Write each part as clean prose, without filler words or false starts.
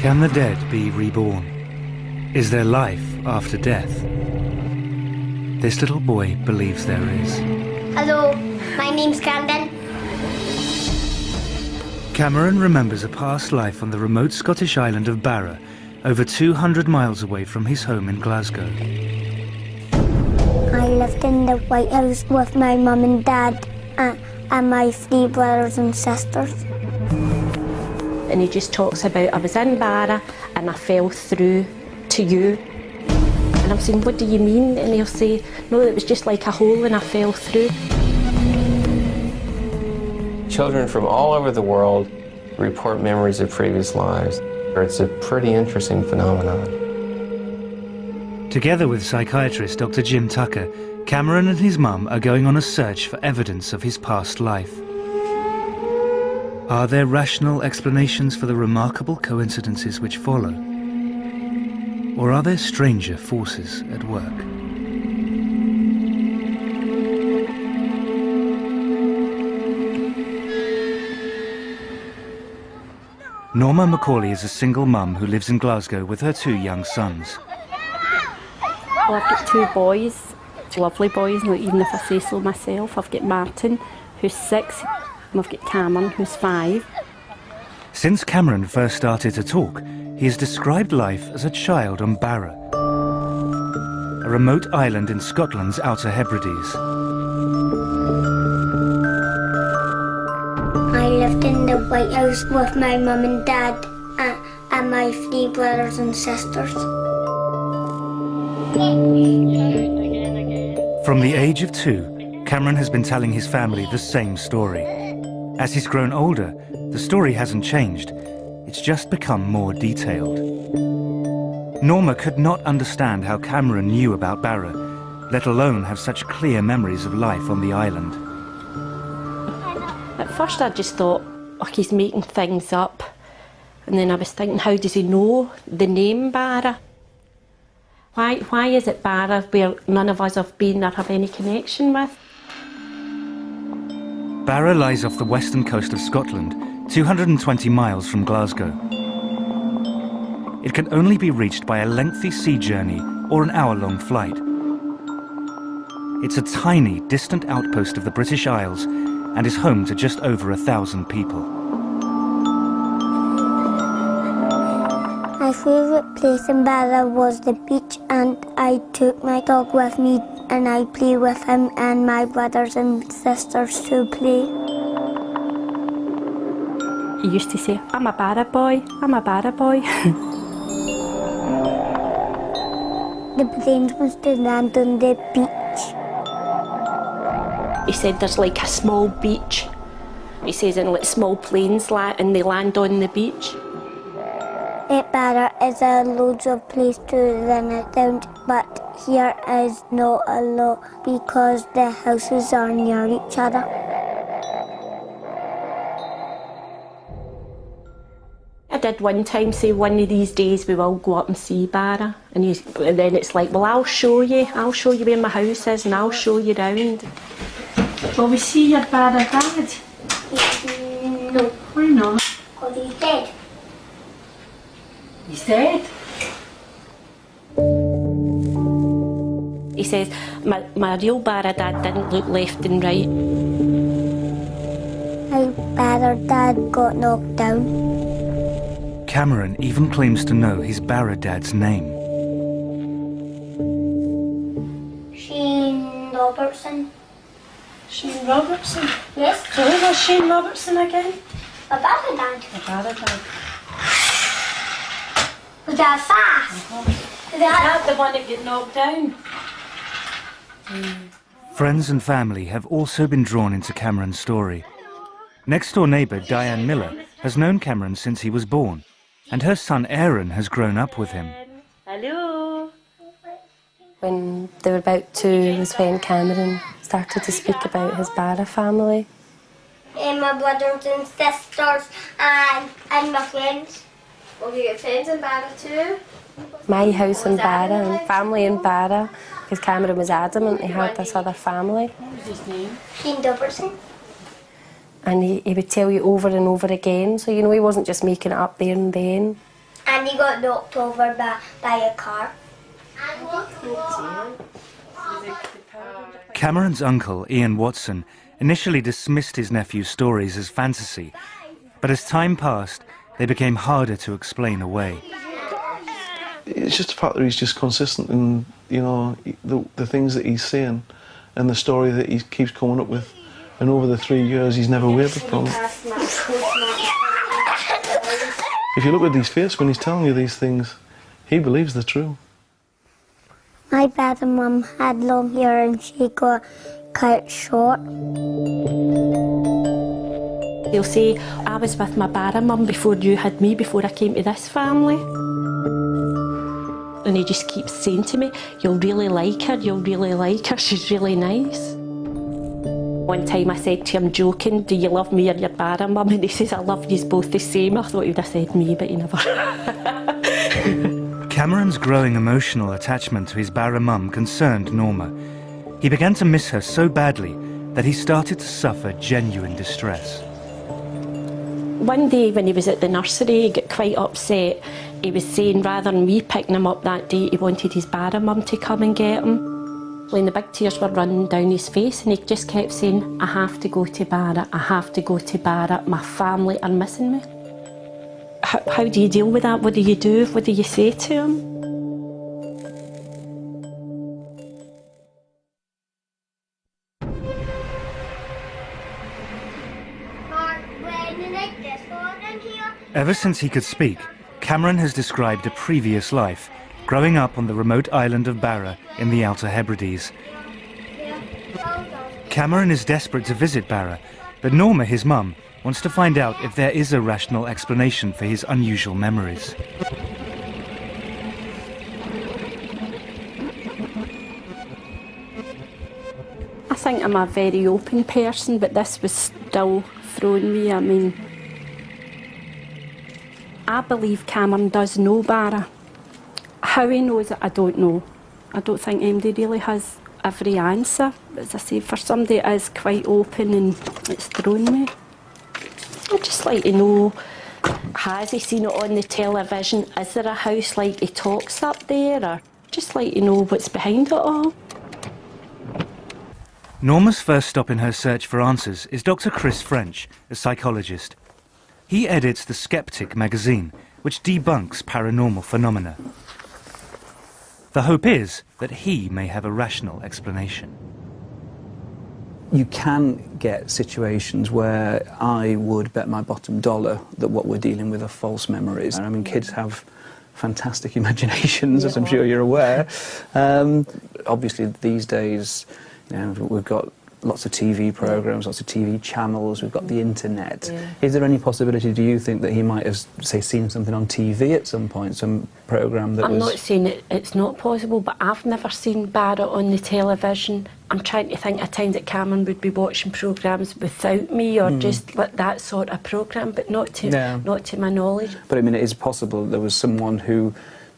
Can the dead be reborn? Is there life after death? This little boy believes there is. Hello, my name's Camden. Cameron remembers a past life on the remote Scottish island of Barra, over 200 miles away from his home in Glasgow. I lived in the White House with my mum and dad and my 3 brothers and sisters. And he just talks about, I was in Barra and I fell through to you. And I'm saying, what do you mean? And he'll say, no, it was just like a hole and I fell through. Children from all over the world report memories of previous lives. It's a pretty interesting phenomenon. Together with psychiatrist Dr. Jim Tucker, Cameron and his mum are going on a search for evidence of his past life. Are there rational explanations for the remarkable coincidences which follow? Or are there stranger forces at work? Norma Macaulay is a single mum who lives in Glasgow with her 2 young sons. Well, I've got 2 boys, lovely boys, even if I say so myself. I've got Martin, who's 6, and I've got Cameron, who's 5. Since Cameron first started to talk, he has described life as a child on Barra, a remote island in Scotland's Outer Hebrides. I lived in the White House with my mum and dad and my 3 brothers and sisters. From the age of 2, Cameron has been telling his family the same story. As he's grown older, the story hasn't changed. It's just become more detailed. Norma could not understand how Cameron knew about Barra, let alone have such clear memories of life on the island. At first I just thought, oh, he's making things up. And then I was thinking, how does he know the name Barra? Why is it Barra where none of us have been or have any connection with? Barra lies off the western coast of Scotland, 220 miles from Glasgow. It can only be reached by a lengthy sea journey or an hour-long flight. It's a tiny, distant outpost of the British Isles and is home to just over 1,000 people. My favourite place in Barra was the beach, and I took my dog with me and I play with him and my brothers and sisters to play. He used to say, I'm a Barra boy, I'm a Barra boy. The planes was to land on the beach. He said there's like a small beach. He says, and like small planes and they land on the beach. At Barra is loads of place to run around, but here is not a lot because the houses are near each other. I did one time say one of these days we will go up and see Barra, and then it's like, well, I'll show you where my house is and I'll show you round. Will we see your Barra dad? No. Why not? Because he's dead. He's dead. He says, my real Barra dad didn't look left and right. My Barra dad got knocked down. Cameron even claims to know his Barra dad's name. Shane Robertson. Shane Robertson? Yes. So who was Shane Robertson again? My Barra dad. My Barra dad. Was that fast? Is that the one that got knocked down? Friends and family have also been drawn into Cameron's story. Next-door neighbour Diane Miller has known Cameron since he was born, and her son Aaron has grown up with him. Hello. When they were about 2 was when Cameron started to speak about his Barra family. And my brothers and sisters and my friends. Well, you get friends in Barra too? My house in Barra and family in Barra, because Cameron was adamant he had this other family. What was his name? Shane Robertson. And he would tell you over and over again, so you know he wasn't just making it up there and then. And he got knocked over by a car. Cameron's uncle, Ian Watson, initially dismissed his nephew's stories as fantasy, but as time passed, they became harder to explain away. It's just the fact that he's just consistent in, you know, the things that he's saying and the story that he keeps coming up with. And over the 3 years, he's never wavered from it. If you look at his face when he's telling you these things, he believes they're true. My dad and mum had long hair and she got cut short. He'll say, I was with my Barra mum before you had me, before I came to this family. And he just keeps saying to me, you'll really like her, you'll really like her, she's really nice. One time I said to him, joking, do you love me or your Barra mum? And he says, I love you both the same. I thought he would have said me, but he never. Cameron's growing emotional attachment to his Barra mum concerned Norma. He began to miss her so badly that he started to suffer genuine distress. One day when he was at the nursery, he got quite upset. He was saying rather than me picking him up that day, he wanted his Barra mum to come and get him. When the big tears were running down his face, and he just kept saying, I have to go to Barra, I have to go to Barra, my family are missing me. How do you deal with that? What do you do? What do you say to him? Ever since he could speak, Cameron has described a previous life, growing up on the remote island of Barra in the Outer Hebrides. Cameron is desperate to visit Barra, but Norma, his mum, wants to find out if there is a rational explanation for his unusual memories. I think I'm a very open person, but this was still throwing me. I mean, I believe Cameron does know Barra. How he knows it, I don't know. I don't think anybody really has every answer. As I say, for somebody that is quite open, and it's thrown me. I'd just like to know, has he seen it on the television? Is there a house like he talks up there? Or just like to know what's behind it all. Norma's first stop in her search for answers is Dr. Chris French, a psychologist. He edits The Skeptic magazine, which debunks paranormal phenomena. The hope is that he may have a rational explanation. You can get situations where I would bet my bottom dollar that what we're dealing with are false memories. I mean, kids have fantastic imaginations, as I'm sure you're aware. Obviously, these days, you know, we've got lots of TV programmes, lots of TV channels, we've got the internet. Yeah. Is there any possibility, do you think, that he might have, say, seen something on TV at some point, some programme that I'm not saying it's not possible, but I've never seen Barra on the television. I'm trying to think of times that Cameron would be watching programmes without me, or just like that sort of programme, but not to my knowledge. But I mean, it is possible that there was someone who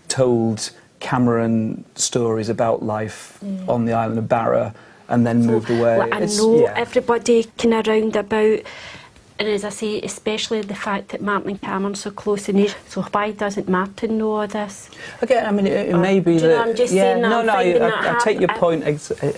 told Cameron stories about life on the island of Barra, and then moved away. Well, I know everybody kind of round about, and as I say, especially the fact that Martin and Cameron are so close in age, so why doesn't Martin know all this? Okay, I mean, it may be that... I'm just saying that I take your point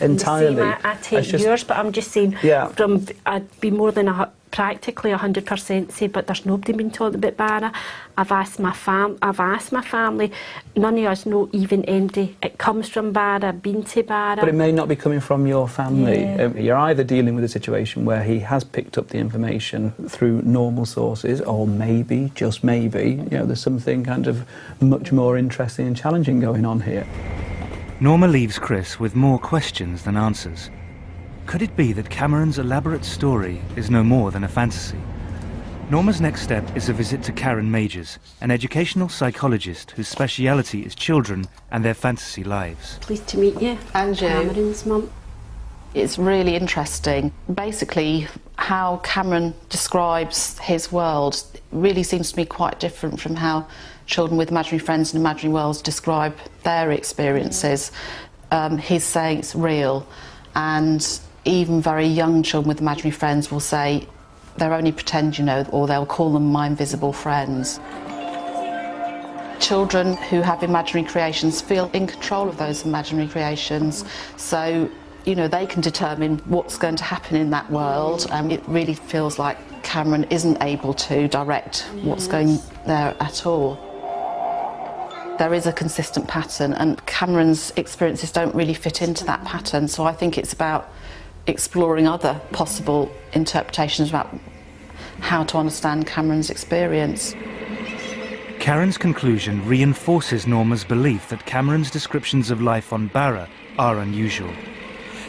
entirely. I take yours, but I'm just saying, I'd be more than practically 100% say, but there's nobody been told about Barra. I've asked my family. None of us know even anybody. It comes from Barra, been to Barra. But it may not be coming from your family. Yeah. You're either dealing with a situation where he has picked up the information through normal sources, or maybe, just maybe, you know, there's something kind of much more interesting and challenging going on here. Norma leaves Chris with more questions than answers. Could it be that Cameron's elaborate story is no more than a fantasy? Norma's next step is a visit to Karen Majors, an educational psychologist whose speciality is children and their fantasy lives. Pleased to meet you. And you. Cameron's mum. It's really interesting. Basically, how Cameron describes his world really seems to me quite different from how children with imaginary friends and imaginary worlds describe their experiences. He's saying it's real, and even very young children with imaginary friends will say they're only pretend, you know, or they'll call them my invisible friends. Children who have imaginary creations feel in control of those imaginary creations, so you know they can determine what's going to happen in that world. It really feels like Cameron isn't able to direct what's going there at all. There is a consistent pattern, and Cameron's experiences don't really fit into that pattern, so I think it's about exploring other possible interpretations about how to understand Cameron's experience. Karen's conclusion reinforces Norma's belief that Cameron's descriptions of life on Barra are unusual.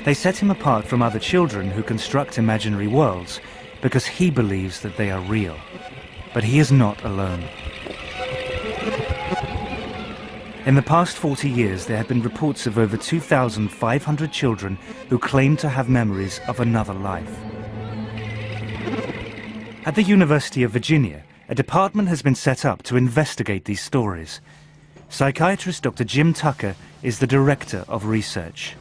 They set him apart from other children who construct imaginary worlds because he believes that they are real. But he is not alone. In the past 40 years, there have been reports of over 2,500 children who claim to have memories of another life. At the University of Virginia, a department has been set up to investigate these stories. Psychiatrist Dr. Jim Tucker is the director of research.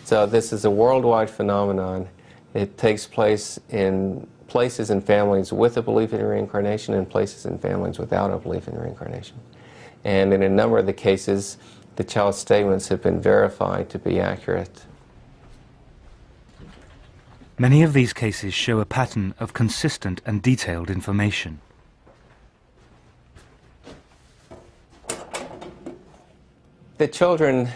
So this is a worldwide phenomenon. It takes place in places and families with a belief in reincarnation and places and families without a belief in reincarnation. And in a number of the cases, the child's statements have been verified to be accurate. Many of these cases show a pattern of consistent and detailed information. The children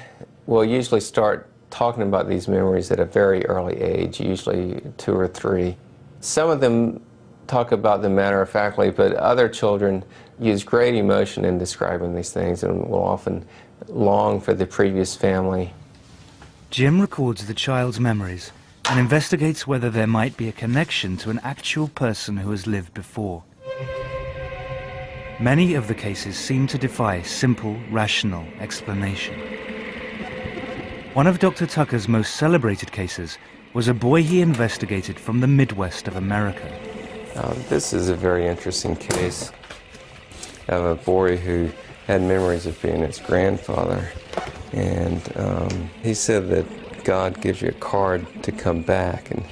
will usually start talking about these memories at a very early age, usually 2 or 3. Some of them talk about them matter-of-factly, but other children use great emotion in describing these things and will often long for the previous family. Jim records the child's memories and investigates whether there might be a connection to an actual person who has lived before. Many of the cases seem to defy simple, rational explanation. One of Dr. Tucker's most celebrated cases was a boy he investigated from the Midwest of America. This is a very interesting case of a boy who had memories of being his grandfather. And he said that God gives you a card to come back, and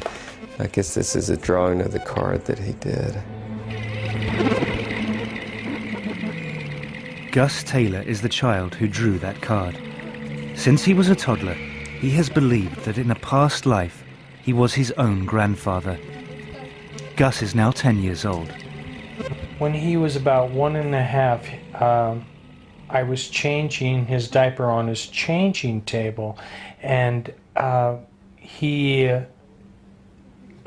I guess this is a drawing of the card that he did. Gus Taylor is the child who drew that card. Since he was a toddler, he has believed that in a past life, he was his own grandfather. Gus is now 10 years old. When he was about 1.5, I was changing his diaper on his changing table, and he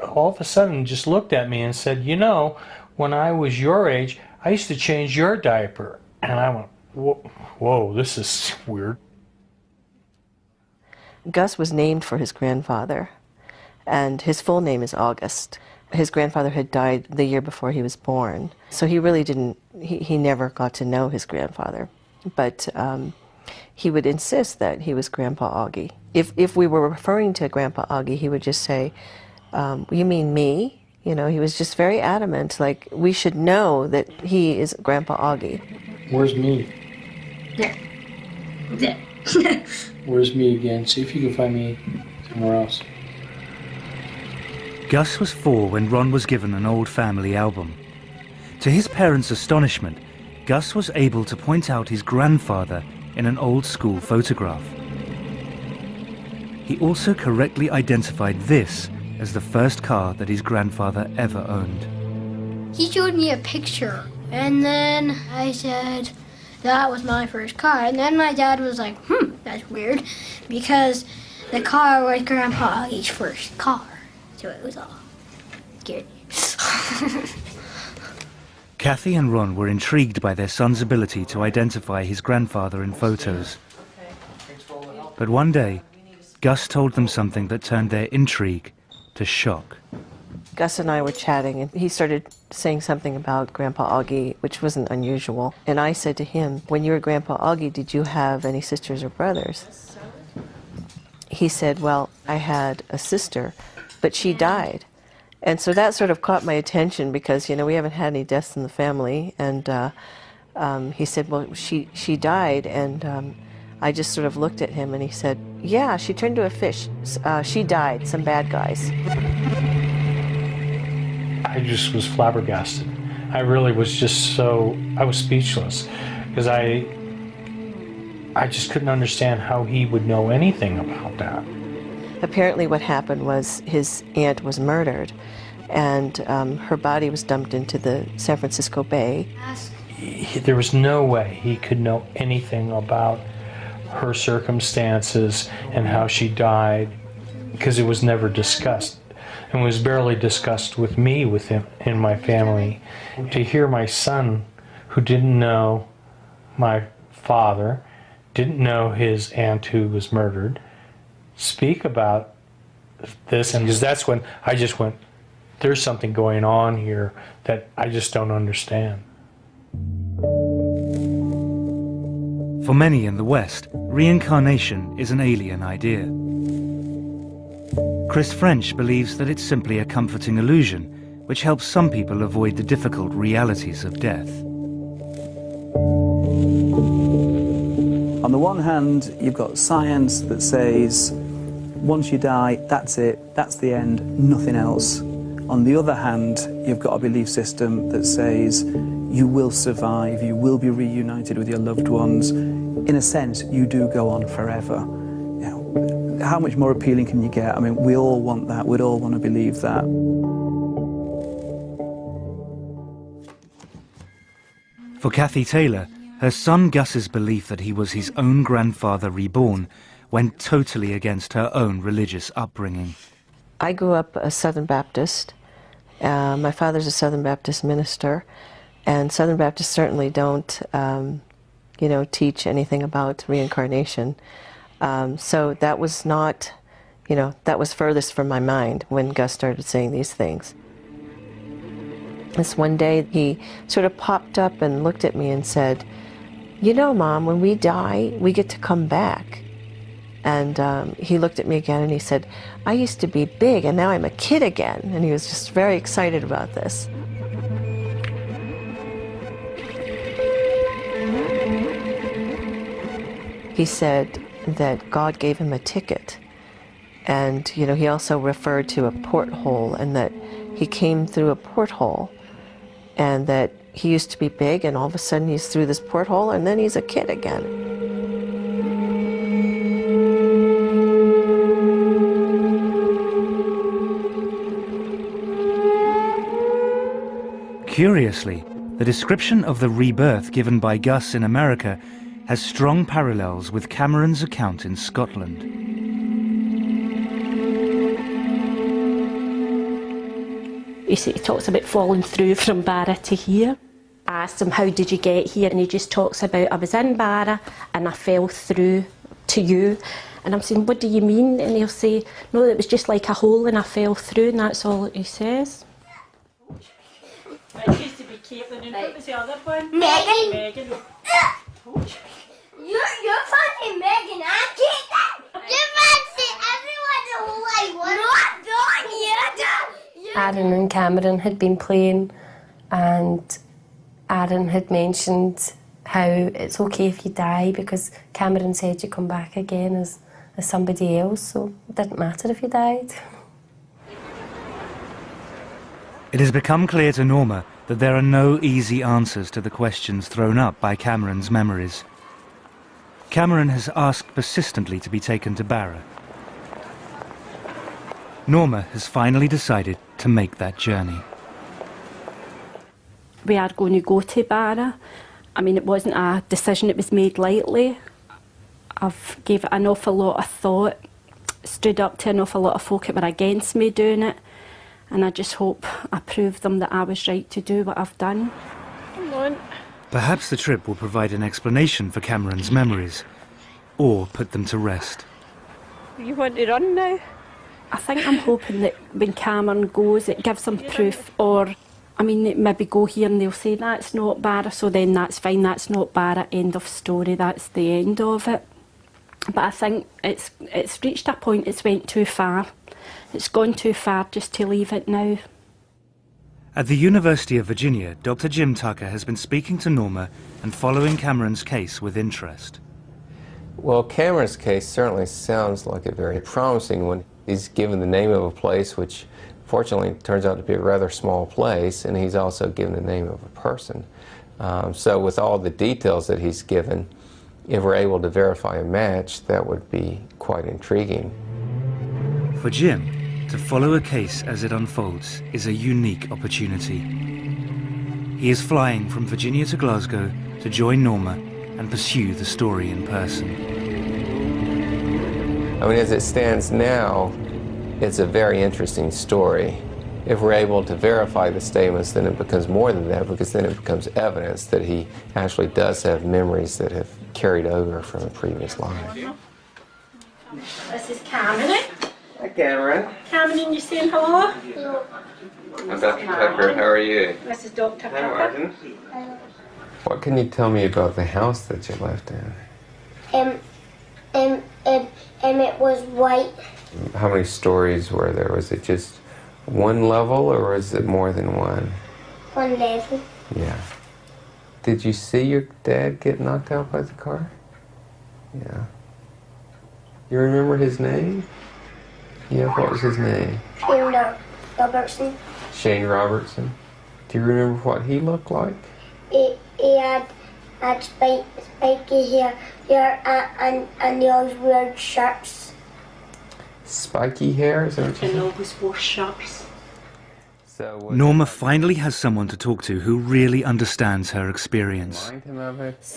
all of a sudden just looked at me and said, "You know, when I was your age, I used to change your diaper." And I went, whoa, this is weird. Gus was named for his grandfather, and his full name is August. His grandfather had died the year before he was born, so he really didn't, he never got to know his grandfather. But he would insist that he was Grandpa Augie. If we were referring to Grandpa Augie, he would just say, "You mean me?" You know, he was just very adamant, like, we should know that he is Grandpa Augie. Where's me? There. There. Where's me again? See if you can find me somewhere else. Gus was 4 when Ron was given an old family album. To his parents' astonishment, Gus was able to point out his grandfather in an old school photograph. He also correctly identified this as the first car that his grandfather ever owned. He showed me a picture, and then I said, that was my first car. And then my dad was like, that's weird, because the car was Grandpa Augie's first car. So it was all scary. Kathy and Ron were intrigued by their son's ability to identify his grandfather in photos. But one day, Gus told them something that turned their intrigue to shock. Gus and I were chatting, and he started saying something about Grandpa Augie, which wasn't unusual. And I said to him, when you were Grandpa Augie, did you have any sisters or brothers? He said, well, I had a sister, but she died. And so that sort of caught my attention because, you know, we haven't had any deaths in the family. And he said, well, she died. And I just sort of looked at him and he said, yeah, she turned to a fish. She died, some bad guys. I just was flabbergasted. I really was just I was speechless. because I just couldn't understand how he would know anything about that. Apparently what happened was his aunt was murdered, and her body was dumped into the San Francisco Bay. There was no way he could know anything about her circumstances and how she died, because it was never discussed, and was barely discussed with me, with him, in my family. To hear my son, who didn't know my father, didn't know his aunt who was murdered, speak about this, and because that's when I just went, there's something going on here that I just don't understand. For many in the West, reincarnation is an alien idea. Chris French believes that it's simply a comforting illusion, which helps some people avoid the difficult realities of death. On the one hand, you've got science that says, once you die, that's it, that's the end, nothing else. On the other hand, you've got a belief system that says you will survive, you will be reunited with your loved ones. In a sense, you do go on forever. You know, how much more appealing can you get? I mean, we all want that, we'd all want to believe that. For Kathy Taylor, her son Gus's belief that he was his own grandfather reborn went totally against her own religious upbringing. I grew up a Southern Baptist. My father's a Southern Baptist minister, and Southern Baptists certainly don't, teach anything about reincarnation. So that was not, that was furthest from my mind when Gus started saying these things. This one day he sort of popped up and looked at me and said, "You know, Mom, when we die, we get to come back." And he looked at me again and he said, "I used to be big and now I'm a kid again." And he was just very excited about this. He said that God gave him a ticket. And, he also referred to a porthole, and that he came through a porthole, and that he used to be big and all of a sudden he's through this porthole and then he's a kid again. Curiously, the description of the rebirth given by Gus in America has strong parallels with Cameron's account in Scotland. He talks about falling through from Barra to here. I asked him, "How did you get here?" And he just talks about, "I was in Barra and I fell through to you." And I'm saying, "What do you mean?" And he'll say, "No, it was just like a hole and I fell through," and that's all he says. It used to be Caitlin, and what was the other one? Megan. Megan. You're fancy Megan and Caitlin. You fancy everyone like one. Not doing yet. Aaron and Cameron had been playing, and Aaron had mentioned how it's okay if you die because Cameron said you come back again as somebody else, so it didn't matter if you died. It has become clear to Norma that there are no easy answers to the questions thrown up by Cameron's memories. Cameron has asked persistently to be taken to Barra. Norma has finally decided to make that journey. We are going to go to Barra. I mean, it wasn't a decision that was made lightly. I've gave it an awful lot of thought, stood up to an awful lot of folk that were against me doing it, and I just hope I proved them that I was right to do what I've done. Come on. Perhaps the trip will provide an explanation for Cameron's memories, or put them to rest. You want to run now? I think I'm hoping that when Cameron goes, it gives them proof, or, I mean, maybe go here and they'll say, "That's not Barra," so then that's fine, that's not Barra, end of story, that's the end of it. But I think it's reached a point, it's went too far. It's gone too far just to leave it now. At the University of Virginia, Dr. Jim Tucker has been speaking to Norma and following Cameron's case with interest. Well, Cameron's case certainly sounds like a very promising one. He's given the name of a place, which fortunately turns out to be a rather small place, and he's also given the name of a person. So with all the details that he's given, if we're able to verify a match, that would be quite intriguing. For Jim, to follow a case as it unfolds is a unique opportunity. He is flying from Virginia to Glasgow to join Norma and pursue the story in person. I mean, as it stands now, it's a very interesting story. If we're able to verify the statements, then it becomes more than that, because then it becomes evidence that he actually does have memories that have carried over from a previous life. This is Cameron. Hi, Cameron. Cameron, you saying hello? Hello. I'm Dr. Tucker. How are you? This is Dr. Hi, Tucker. Martin. What can you tell me about the house that you lived in? It was white. How many stories were there? Was it just one level, or was it more than one? One level. Yeah. Did you see your dad get knocked out by the car? Yeah. You remember his name? Yeah, what was his name? Shane Robertson. Shane Robertson. Do you remember what he looked like? He had spiky hair and he always wore shirts. Spiky hair? Is that what you And said? always wore shirts. Norma finally has someone to talk to who really understands her experience. It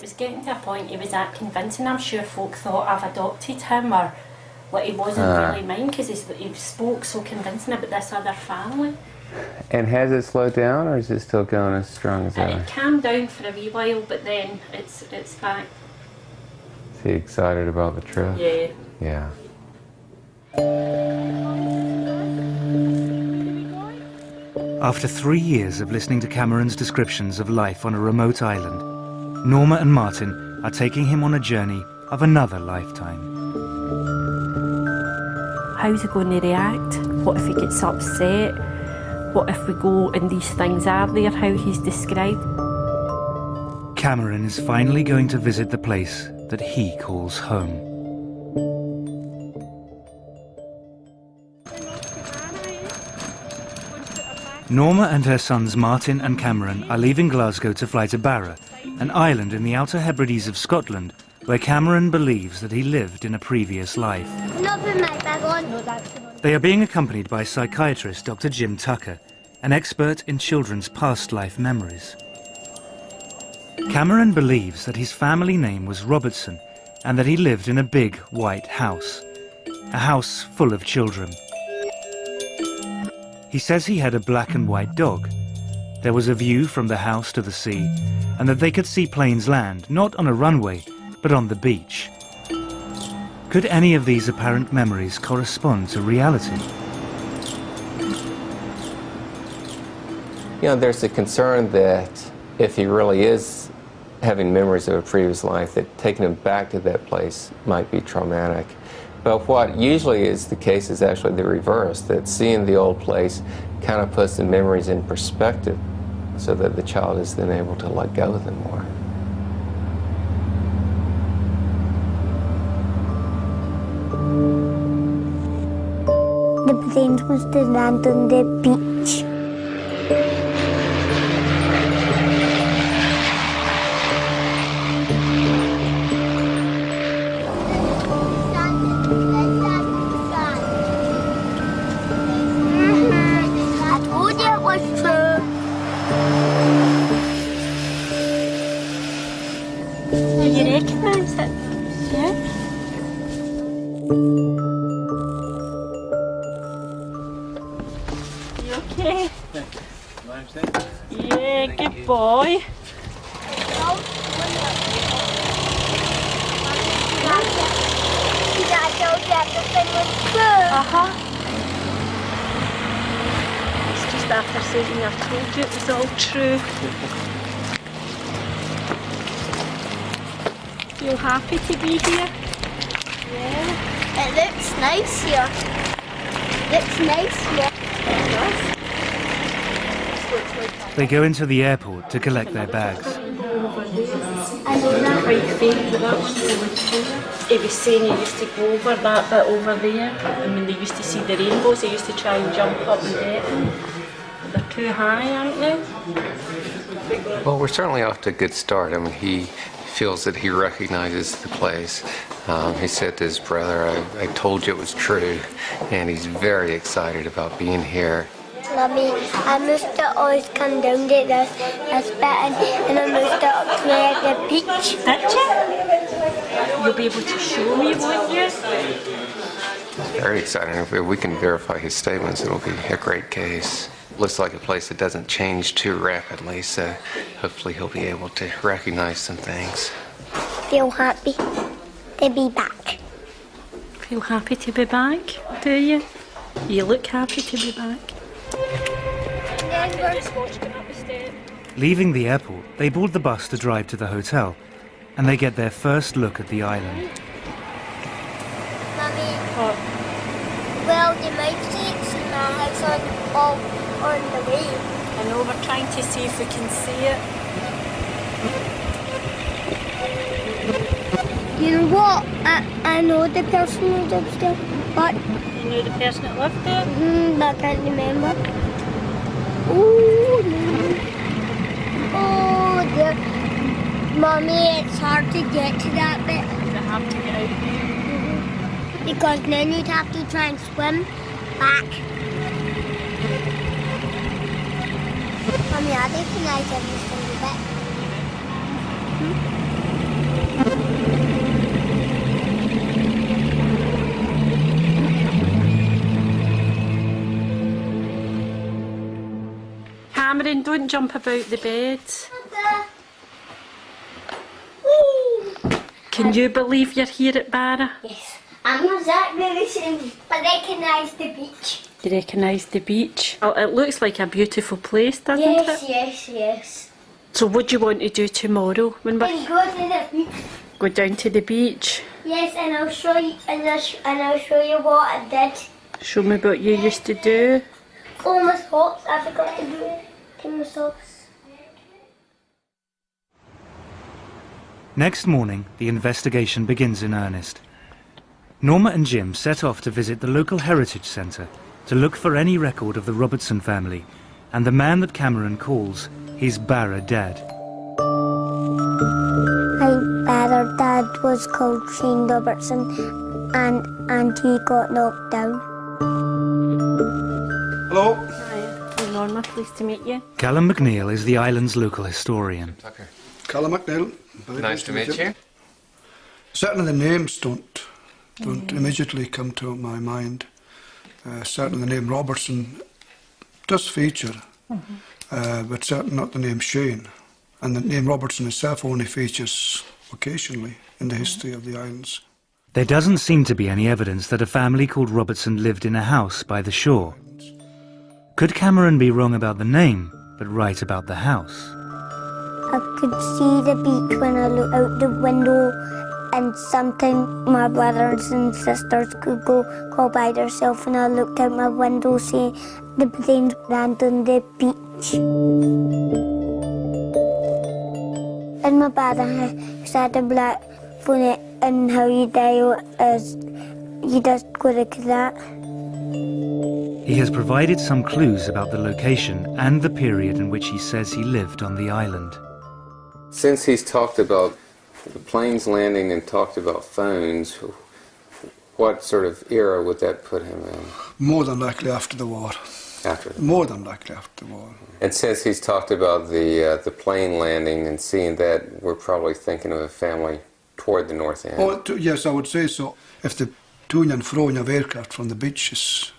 was getting to a point he was that convincing. I'm sure folk thought I've adopted him, or like he wasn't really mine, because he spoke so convincing about this other family. And has it slowed down, or is it still going as strong as ever? It calmed down for a wee while, but then it's back. Is he excited about the trip? Yeah. Yeah. After 3 years of listening to Cameron's descriptions of life on a remote island, Norma and Martin are taking him on a journey of another lifetime. How's he going to react? What if he gets upset? What if we go and these things are there, how he's described? Cameron is finally going to visit the place that he calls home. Norma and her sons Martin and Cameron are leaving Glasgow to fly to Barra, an island in the Outer Hebrides of Scotland, where Cameron believes that he lived in a previous life. They are being accompanied by psychiatrist Dr. Jim Tucker, an expert in children's past life memories. Cameron believes that his family name was Robertson and that he lived in a big white house, a house full of children. He says he had a black and white dog. There was a view from the house to the sea, and that they could see planes land, not on a runway, but on the beach. Could any of these apparent memories correspond to reality? You know, there's a concern that if he really is having memories of a previous life, that taking him back to that place might be traumatic. But what usually is the case is actually the reverse, that seeing the old place kind of puts the memories in perspective so that the child is then able to let go of them more. The planes must have landed on the beach. You recognise it? Yeah. You okay? Yeah, good boy. It's just after saying I told you it was all true. Feel happy to be here? Yeah. It looks nice here. Looks nice here. They go into the airport to collect their bags. I know that quite fake, but that one's really cool. He was saying he used to go over that bit over there, and when they used to see the rainbows, they used to try and jump up and get them. They're too high, aren't they? Well, we're certainly off to a good start. I mean, he feels that he recognizes the place. He said to his brother, I told you it was true, and he's very excited about being here. Mummy, I must always come down to this bit and I must play at the beach. Did you? You'll be able to show me, won't you? Very exciting. If we can verify his statements, it'll be a great case. Looks like a place that doesn't change too rapidly, so hopefully he'll be able to recognize some things. Feel happy to be back. Feel happy to be back, do you? You look happy to be back. Leaving the airport, they board the bus to drive to the hotel, and they get their first look at the island. Mummy, well, you might see it's in our house on the way. I know, we're trying to see if we can see it. You know what? I know the person who lives there, but... You know the person that lived there? But I can't remember. Oh, no. Oh, dear. Mummy, it's hard to get to that bit. Is it hard to get out? Because then you'd have to try and swim back. Mummy, I recognize every single bit. Cameron, don't jump about the bed. Can you believe you're here at Barra? Yes. I'm not exactly the same, but I recognise the beach. You recognise the beach? Oh, it looks like a beautiful place, doesn't Yes, it? yes. So what do you want to do tomorrow when we And go to the beach. go down to the beach? Yes, and I'll show you, and I'll show you what I did. Show me what you used to do. Oh, my socks! I forgot to do it. Take my socks. Next morning, the investigation begins in earnest. Norma and Jim set off to visit the local heritage centre to look for any record of the Robertson family and the man that Cameron calls his Barra dad. My Barra dad was called Shane Robertson, and he got knocked down. Hello. Hi, I'm Norma, pleased to meet you. Callum McNeil is the island's local historian. Tucker. Callum McNeil. Nice to meet you. Certainly the names don't immediately come to my mind. Certainly the name Robertson does feature, but certainly not the name Shane. And the name Robertson itself only features occasionally in the history of the islands. There doesn't seem to be any evidence that a family called Robertson lived in a house by the shore. Could Cameron be wrong about the name, but right about the house? I could see the beach when I looked out the window, and sometimes my brothers and sisters could go by themselves, and I looked out my window saying the planes land on the beach. And my brother had a black phone, and how you dial is you just go like that. He has provided some clues about the location and the period in which he says he lived on the island. Since he's talked about the planes landing and talked about phones, what sort of era would that put him in? More than likely after the war. After the More than likely after the war. And since he's talked about the plane landing and seeing that, we're probably thinking of a family toward the north end. Oh, yes, I would say so. If the to and froing of aircraft from the beaches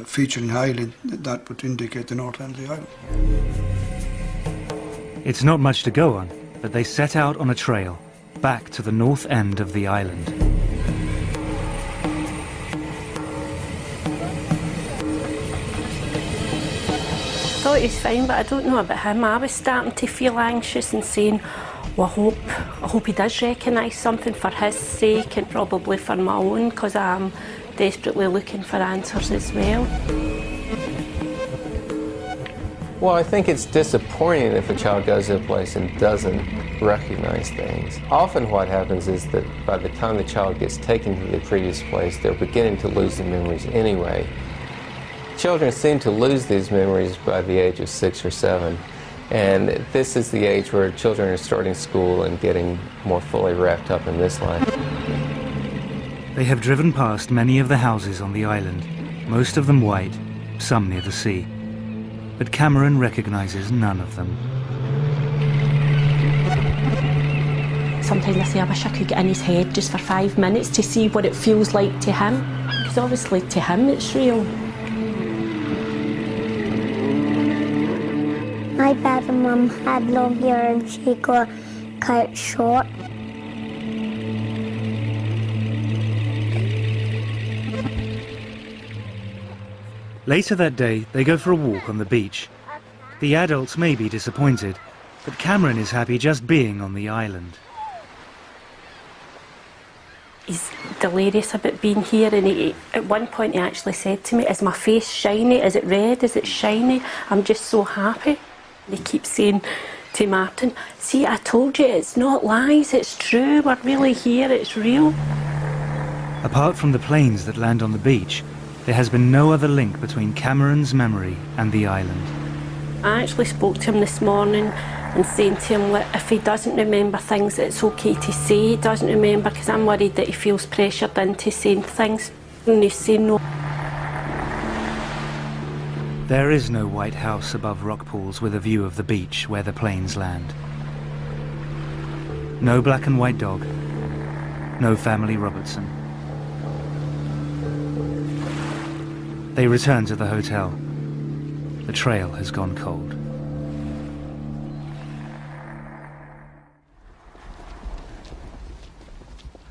featuring the island, that would indicate the north end of the island. It's not much to go on, but they set out on a trail back to the north end of the island. I thought he was fine, but I don't know about him. I was starting to feel anxious and saying, well, I hope he does recognise something for his sake and probably for my own, because I'm desperately looking for answers as well. Well, I think it's disappointing if a child goes to a place and doesn't recognize things. Often what happens is that by the time the child gets taken to the previous place, they're beginning to lose the memories anyway. Children seem to lose these memories by the age of 6 or 7, And this is the age where children are starting school and getting more fully wrapped up in this life. They have driven past many of the houses on the island, most of them white, some near the sea. But Cameron recognizes none of them. Sometimes I say I wish I could get in his head just for 5 minutes to see what it feels like to him, because obviously to him it's real. My dad and mum had long hair and she got cut short. Later that day, they go for a walk on the beach. The adults may be disappointed, but Cameron is happy just being on the island. He's delirious about being here, and at one point he actually said to me, "Is my face shiny? Is it red? Is it shiny? I'm just so happy." He keeps saying to Martin, "See, I told you, it's not lies, it's true, we're really here, it's real." Apart from the planes that land on the beach, there has been no other link between Cameron's memory and the island. I actually spoke to him this morning and saying to him that if he doesn't remember things, it's okay to say he doesn't remember, because I'm worried that he feels pressured into saying things, and he's saying no. There is no white house above rock pools with a view of the beach where the planes land. No black and white dog. No family Robertson. They return to the hotel. The trail has gone cold.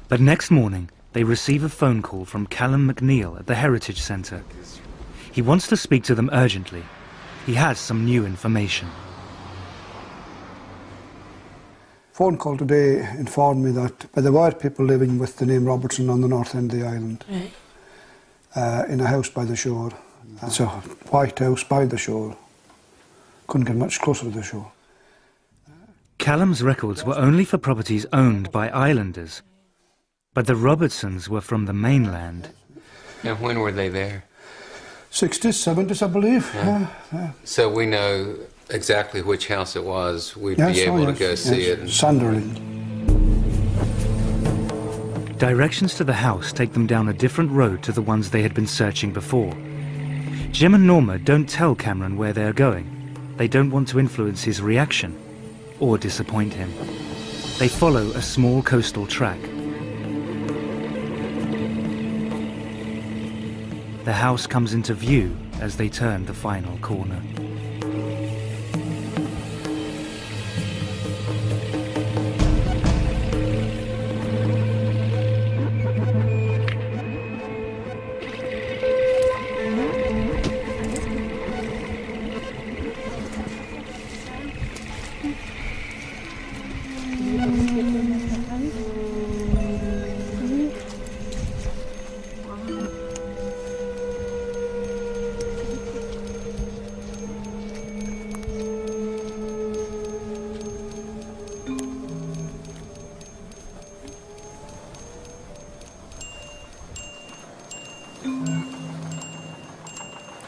But next morning, they receive a phone call from Callum McNeil at the Heritage Centre. He wants to speak to them urgently. He has some new information. Phone call today informed me that there were people living with the name Robertson on the north end of the island, in a house by the shore. It's a white house by the shore. Couldn't get much closer to the shore. Callum's records were only for properties owned by islanders, but the Robertsons were from the mainland. And when were they there? 60s, 70s, I believe. Yeah. So we know exactly which house it was. We'd be able to go see it. Sunderland. Directions to the house take them down a different road to the ones they had been searching before. Jim and Norma don't tell Cameron where they're going. They don't want to influence his reaction or disappoint him. They follow a small coastal track. The house comes into view as they turn the final corner.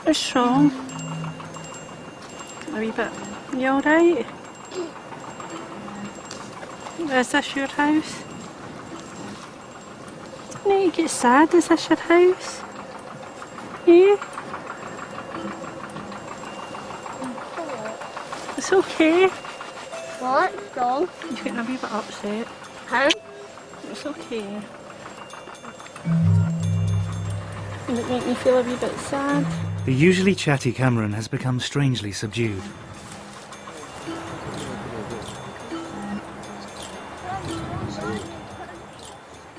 What's wrong? A wee bit. You alright? Is this your house? No, you get sad. Is this your house? Yeah? It's okay. What's wrong? You're getting a wee bit upset. Huh? It's okay. Does it make me feel a wee bit sad? The usually chatty Cameron has become strangely subdued.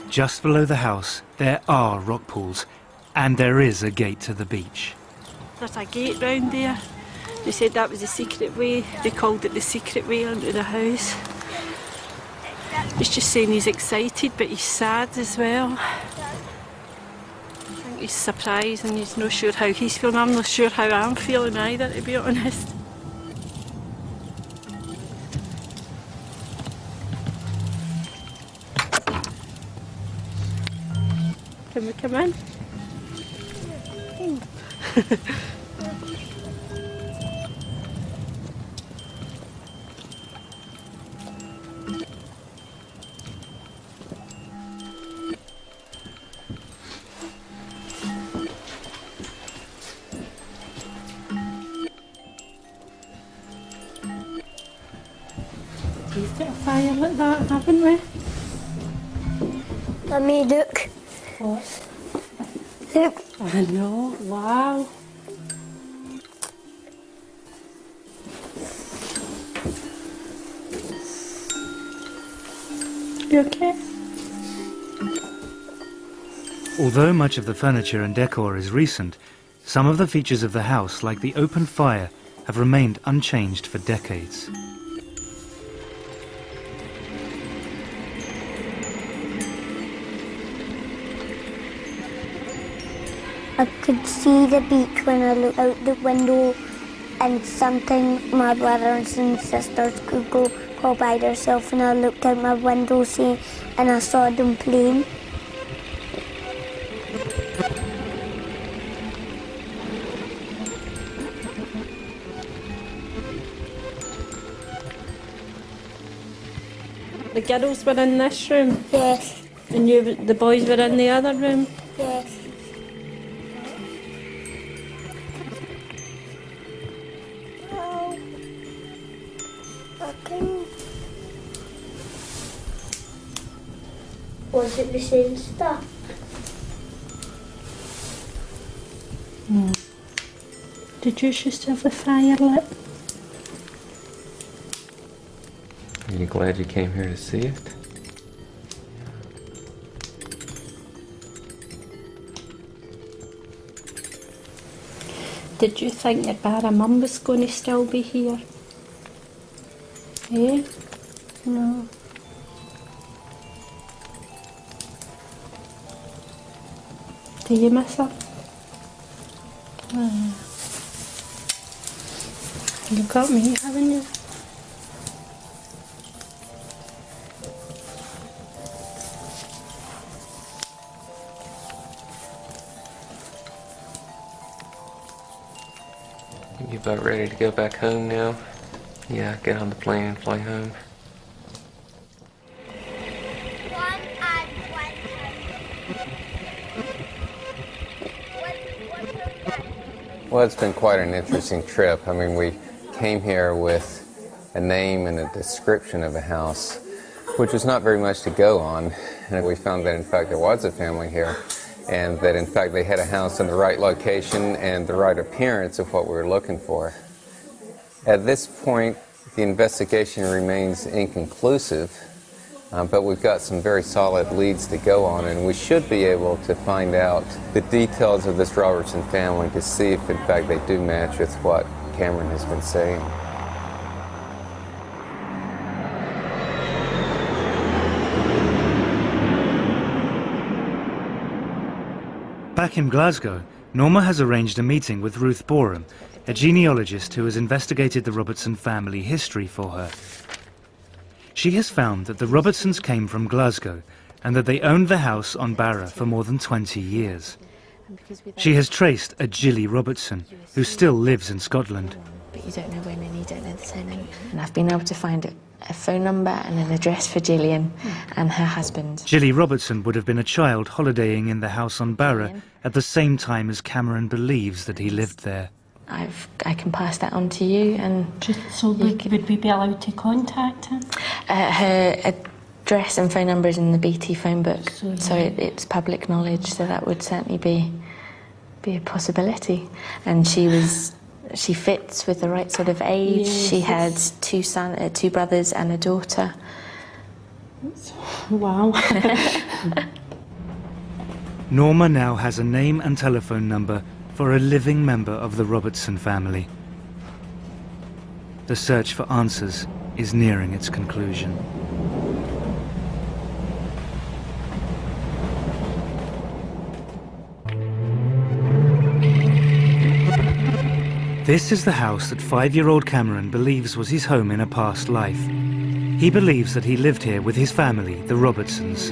Just below the house, there are rock pools, and there is a gate to the beach. There's a gate round there. They said that was the secret way. They called it the secret way into the house. He's just saying he's excited, but he's sad as well. I think he's surprised and he's not sure how he's feeling. I'm not sure how I'm feeling either, to be honest. Can we come in? like that, haven't we? Let me look. What? Look. I know, wow. You okay? Although much of the furniture and decor is recent, some of the features of the house, like the open fire, have remained unchanged for decades. I could see the beach when I looked out the window, and sometimes my brothers and sisters could go by themselves, and I looked out my window and I saw them playing. The girls were in this room? Yes. And the boys were in the other room? Yes. Was it the same stuff? No. Did you just have the fire lit? Are you glad you came here to see it? Did you think that Bara Mum was going to still be here? Eh? No. Do you miss her? You got me, haven't you? You about ready to go back home now? Yeah, get on the plane and fly home. Well, it's been quite an interesting trip. I mean, we came here with a name and a description of a house, which was not very much to go on. And we found that, in fact, there was a family here, and that, in fact, they had a house in the right location and the right appearance of what we were looking for. At this point, the investigation remains inconclusive, but we've got some very solid leads to go on, and we should be able to find out the details of this Robertson family to see if, in fact, they do match with what Cameron has been saying. Back in Glasgow, Norma has arranged a meeting with Ruth Borum, a genealogist who has investigated the Robertson family history for her. She has found that the Robertsons came from Glasgow and that they owned the house on Barra for more than 20 years. She has traced a Gilly Robertson, who still lives in Scotland. But you don't know when and you don't know the surname. And I've been able to find a phone number and an address for Gillian and her husband. Gilly Robertson would have been a child holidaying in the house on Barra at the same time as Cameron believes that he lived there. I can pass that on to you, and just so would we be allowed to contact her? Her address and phone number is in the BT phone book, so it's public knowledge. So that would certainly be a possibility. And she fits with the right sort of age. Yes. She had two brothers and a daughter. Wow. Norma now has a name and telephone number for a living member of the Robertson family. The search for answers is nearing its conclusion. This is the house that 5-year-old Cameron believes was his home in a past life. He believes that he lived here with his family, the Robertsons.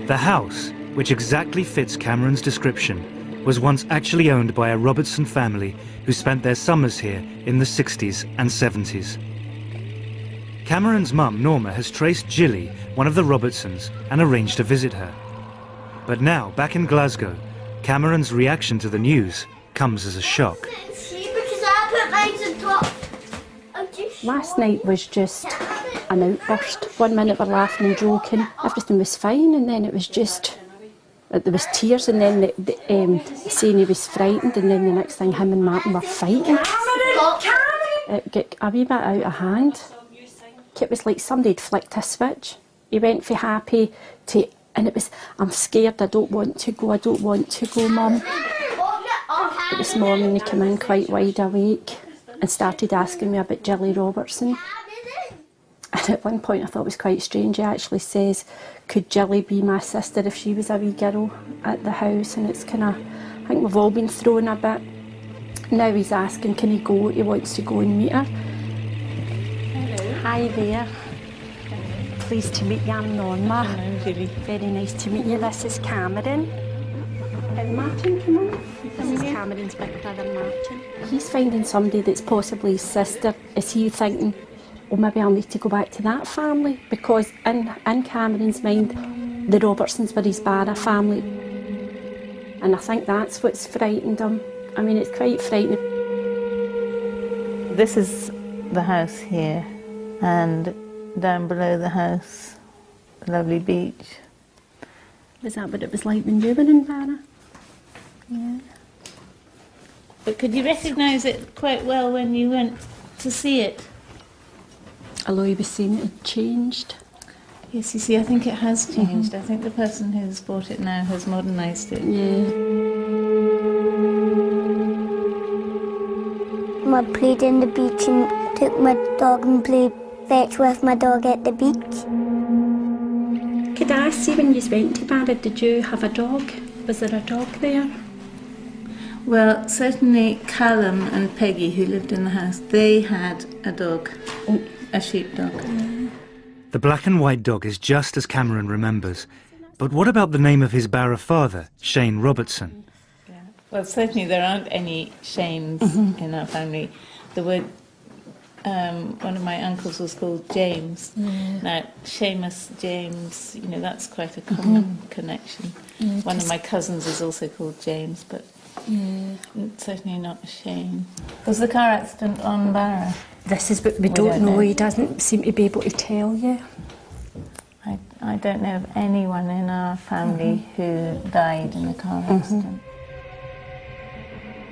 The house, which exactly fits Cameron's description, was once actually owned by a Robertson family who spent their summers here in the 60s and 70s. Cameron's mum, Norma, has traced Gilly, one of the Robertsons, and arranged to visit her. But now, back in Glasgow, Cameron's reaction to the news comes as a shock. Last night was just an outburst. 1 minute we're laughing and joking, everything was fine, and then it was just, there was tears, and then saying he was frightened, and then the next thing him and Martin were fighting. It got a wee bit out of hand. It was like somebody had flicked a switch. He went from happy to, and it was, I'm scared, I don't want to go, Mum. But this morning he came in quite wide awake and started asking me about Jilly Robertson. And at one point I thought it was quite strange. He actually says, could Jilly be my sister if she was a wee girl at the house? And it's kind of, I think we've all been thrown a bit. Now he's asking, can he go? He wants to go and meet her. Hello. Hi there. Pleased to meet you, I'm Norma. Hello, Julie. Very nice to meet you. This is Cameron. Martin, come on. This is Cameron's big brother, Martin. He's finding somebody that's possibly his sister. Is he thinking, well, maybe I'll need to go back to that family? Because in Cameron's mind, the Robertsons were his Barra family. And I think that's what's frightened him. I mean, it's quite frightening. This is the house here, and down below the house, a lovely beach. Was that what it was like when you were in Barra? Yeah. But could you recognise it quite well when you went to see it? Although you were saying it had changed. Yes, you see, I think it has changed. I think the person who's bought it now has modernised it. Yeah. I played in the beach and took my dog and played fetch with my dog at the beach. Could I ask you, when you went to Barra, did you have a dog? Was there a dog there? Well, certainly Callum and Peggy, who lived in the house, they had a dog, a sheepdog. The black and white dog is just as Cameron remembers. But what about the name of his Barra father, Shane Robertson? Yeah. Well, certainly there aren't any Shanes in our family. There were, one of my uncles was called James. Now, Seamus, James, you know, that's quite a common connection. One of my cousins is also called James, but certainly not Shane. Was the car accident on Barra? This is what we don't know. He doesn't seem to be able to tell you. I don't know of anyone in our family who died in a car accident.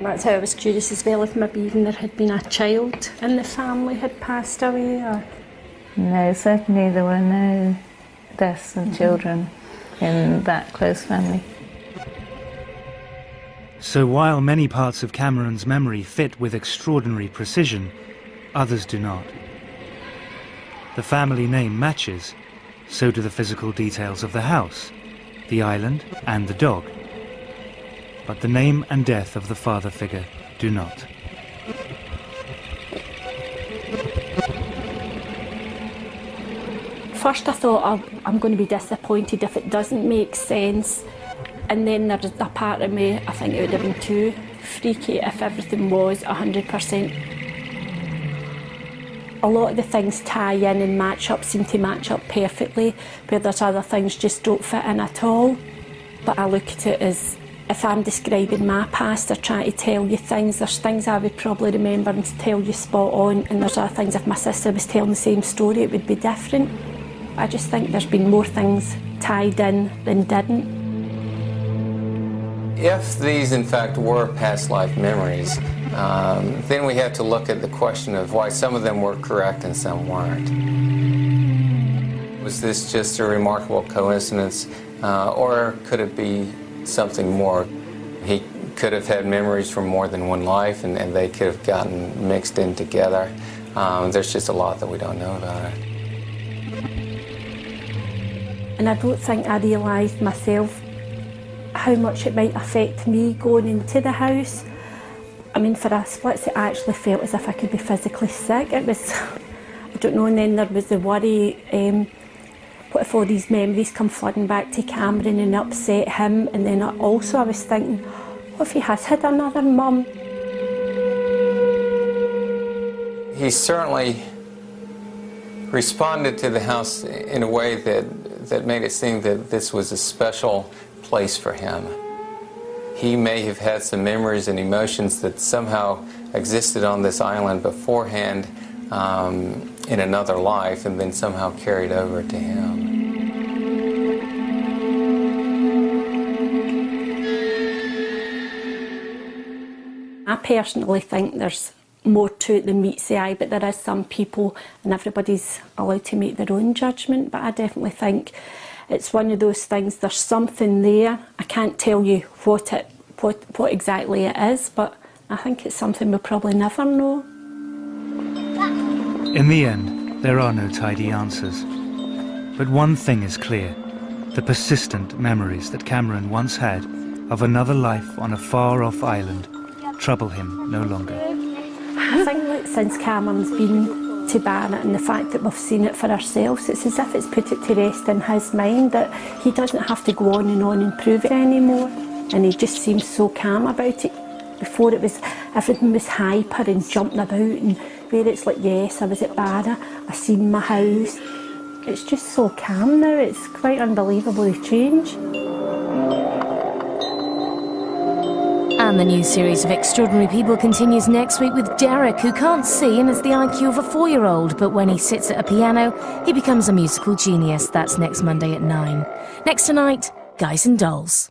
That's how I was curious as well, if maybe even there had been a child in the family had passed away. Or... No, certainly there were no deaths of children in that close family. So while many parts of Cameron's memory fit with extraordinary precision, others do not. The family name matches, so do the physical details of the house, the island and the dog. But the name and death of the father figure do not. First I thought, I'm going to be disappointed if it doesn't make sense. And then there's a part of me, I think it would have been too freaky if everything was 100%. A lot of the things tie in and match up, seem to match up perfectly, where there's other things just don't fit in at all. But I look at it as, if I'm describing my past or trying to tell you things, there's things I would probably remember and tell you spot on, and there's other things, if my sister was telling the same story, it would be different. I just think there's been more things tied in than didn't. If these, in fact, were past life memories, then we have to look at the question of why some of them were correct and some weren't. Was this just a remarkable coincidence, or could it be something more? He could have had memories from more than one life, and they could have gotten mixed in together. There's just a lot that we don't know about it. And I don't think I realised myself how much it might affect me going into the house. I mean, for a split, I actually felt as if I could be physically sick. It was, I don't know, and then there was the worry, what if all these memories come flooding back to Cameron and upset him? And then also I was thinking, what if he has had another mum? He certainly responded to the house in a way that made it seem that this was a special place for him. He may have had some memories and emotions that somehow existed on this island beforehand. in another life and then somehow carried over to him. I personally think there's more to it than meets the eye, but there is some people, and everybody's allowed to make their own judgment, but I definitely think it's one of those things, there's something there. I can't tell you what exactly it is, but I think it's something we'll probably never know. In the end, there are no tidy answers. But one thing is clear, the persistent memories that Cameron once had of another life on a far-off island trouble him no longer. I think that since Cameron's been to Barnet and the fact that we've seen it for ourselves, it's as if it's put it to rest in his mind that he doesn't have to go on and prove it anymore. And he just seems so calm about it. Before it was, everything was hyper and jumping about, and where it's like, yes, I was at Barnet, I seen my house. It's just so calm now, it's quite unbelievable the change. And the new series of Extraordinary People continues next week with Derek, who can't see and has the IQ of a 4-year-old, but when he sits at a piano, he becomes a musical genius. That's next Monday at 9. Next tonight, Guys and Dolls.